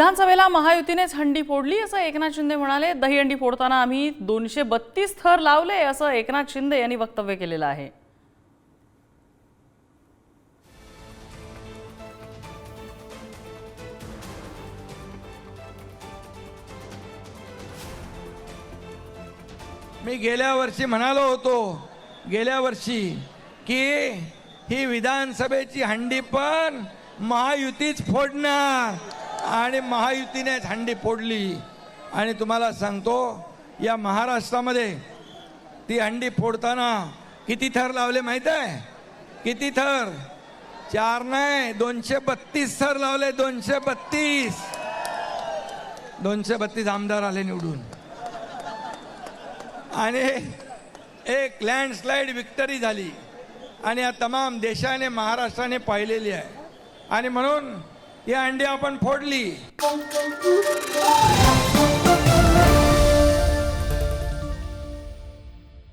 विधानसभेला महायुतीनेच हंडी फोडली असं एकनाथ शिंदे म्हणाले। दहीहंडी फोडताना आम्ही 232 थर लावले असं एकनाथ शिंदे यांनी वक्तव्य केलेलं आहे। मी गेल्या वर्षी म्हणालो होतो की ही विधानसभेची हंडी पण महायुतीच फोडणार आणि महायुतीनेच हंडी फोडली। आणि तुम्हाला सांगतो या महाराष्ट्रामध्ये ती हंडी फोडताना किती थर लावले माहित आहे? किती थर? 4 नाही 232 थर लावले। 232 आमदार आले निवडून आणि एक लँडस्लाइड विक्टरी झाली आणि या तमाम देशाने महाराष्ट्राने पाहिलेली आहे। आणि म्हणून ही हंडी आपण फोडली।